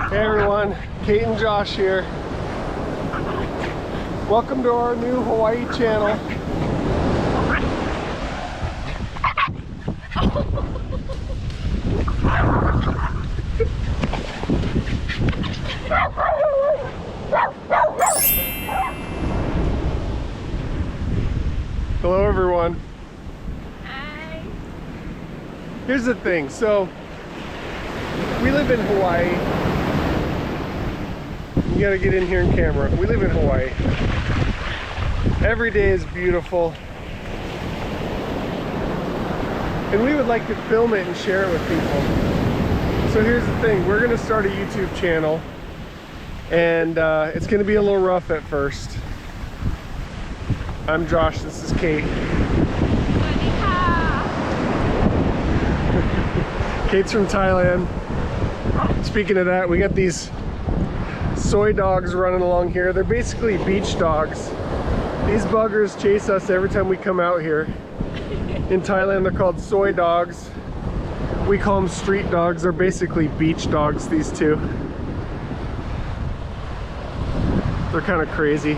Hey everyone, Kate and Josh here. Welcome to our new Hawaii channel. Hello everyone. Hi. Here's the thing, so we live in Hawaii. You gotta get in here in camera. We live in Hawaii. Every day is beautiful. And we would like to film it and share it with people. So here's the thing, we're gonna start a YouTube channel. And it's gonna be a little rough at first. I'm Josh, this is Kate. Kate's from Thailand. Speaking of that, we got these soy dogs running along here. They're basically beach dogs. These buggers chase us every time we come out here. In Thailand, they're called soy dogs. We call them street dogs. They're basically beach dogs, these two. They're kind of crazy.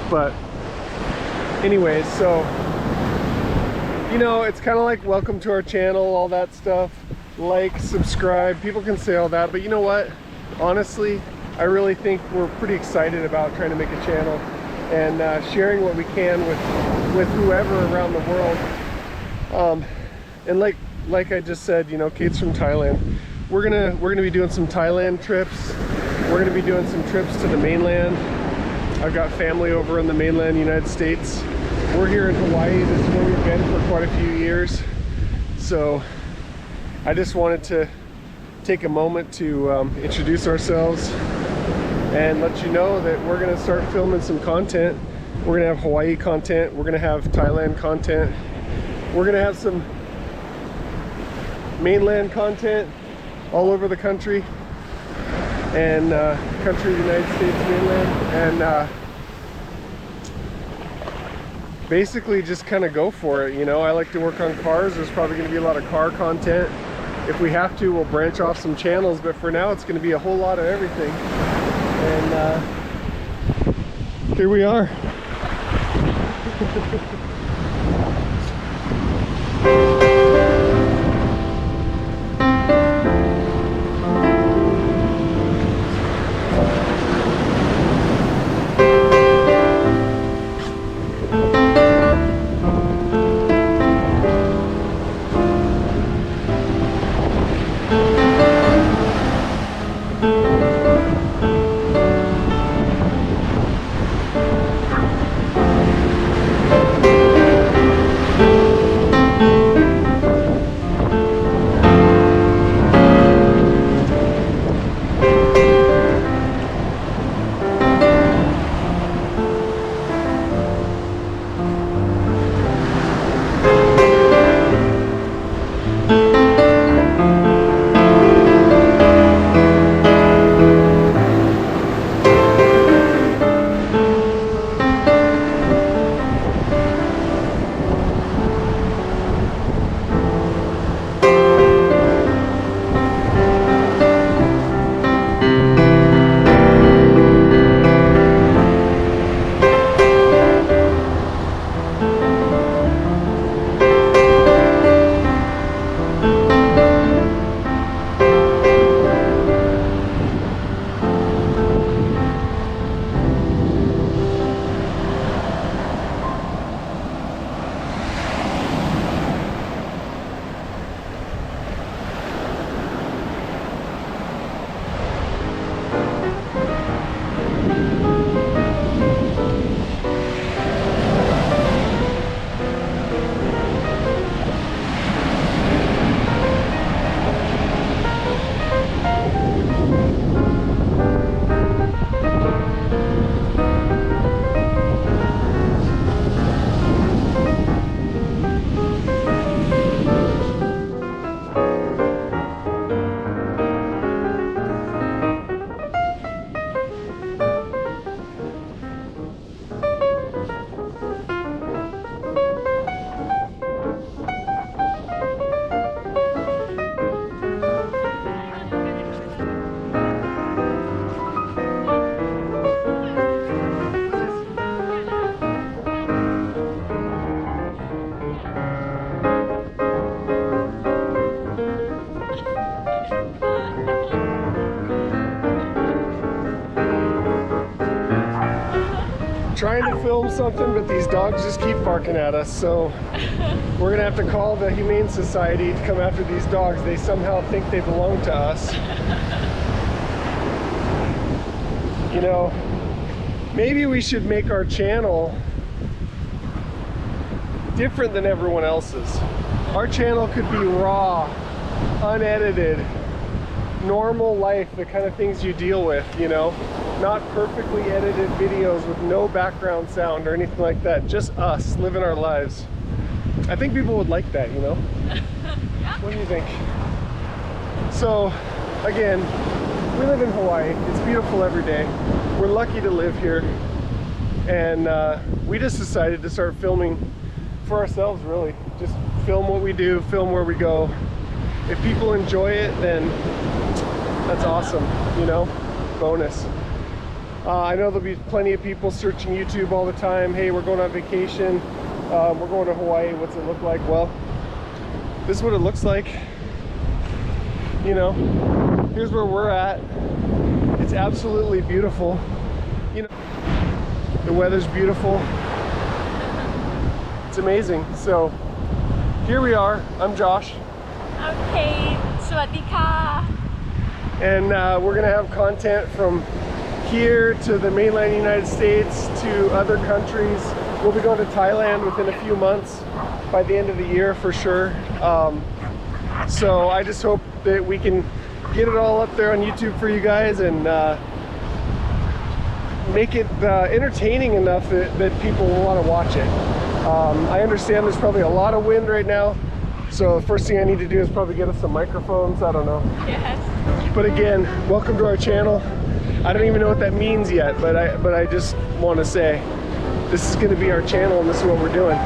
But anyways, so, you know, it's kind of like welcome to our channel, all that stuff. Like, subscribe, people can say all that, but you know what? Honestly, I really think we're pretty excited about trying to make a channel and sharing what we can with whoever around the world. And like I just said, you know, Kate's from Thailand. We're gonna be doing some Thailand trips. We're gonna be doing some trips to the mainland. I've got family over in the mainland United States. We're here in Hawaii. This is where we've been for quite a few years. So I just wanted to take a moment to introduce ourselves and let you know that we're gonna start filming some content. We're gonna have Hawaii content. We're gonna have Thailand content. We're gonna have some mainland content all over the country and country of the United States mainland, and basically just kind of go for it. You know, I like to work on cars. There's probably going to be a lot of car content. If we have to, we'll branch off some channels, but for now it's going to be a whole lot of everything. And here we are. trying to film something, but these dogs just keep barking at us, so we're gonna have to call the Humane Society to come after these dogs. They somehow think they belong to us. You know, maybe we should make our channel different than everyone else's. Our channel could be raw, unedited, normal life, the kind of things you deal with, you know? Not perfectly edited videos with no background sound or anything like that. Just us living our lives. I think people would like that, you know? Yeah. What do you think? So, again, we live in Hawaii. It's beautiful every day. We're lucky to live here. And we just decided to start filming for ourselves, really. Just film what we do, film where we go. If people enjoy it, then that's awesome, you know? Bonus. I know there'll be plenty of people searching YouTube all the time. Hey, we're going on vacation. We're going to Hawaii. What's it look like? Well, this is what it looks like. You know, here's where we're at. It's absolutely beautiful. You know, the weather's beautiful. It's amazing. So here we are. I'm Josh. I'm Kate. สวัสดีค่ะ And we're gonna have content from here to the mainland United States to other countries. We'll be going to Thailand within a few months, by the end of the year for sure. So I just hope that we can get it all up there on YouTube for you guys and make it entertaining enough that people will want to watch it. I understand there's probably a lot of wind right now, so the first thing I need to do is probably get us some microphones. I don't know. Yes. But again, welcome to our channel. I don't even know what that means yet, but I just want to say this is going to be our channel and this is what we're doing.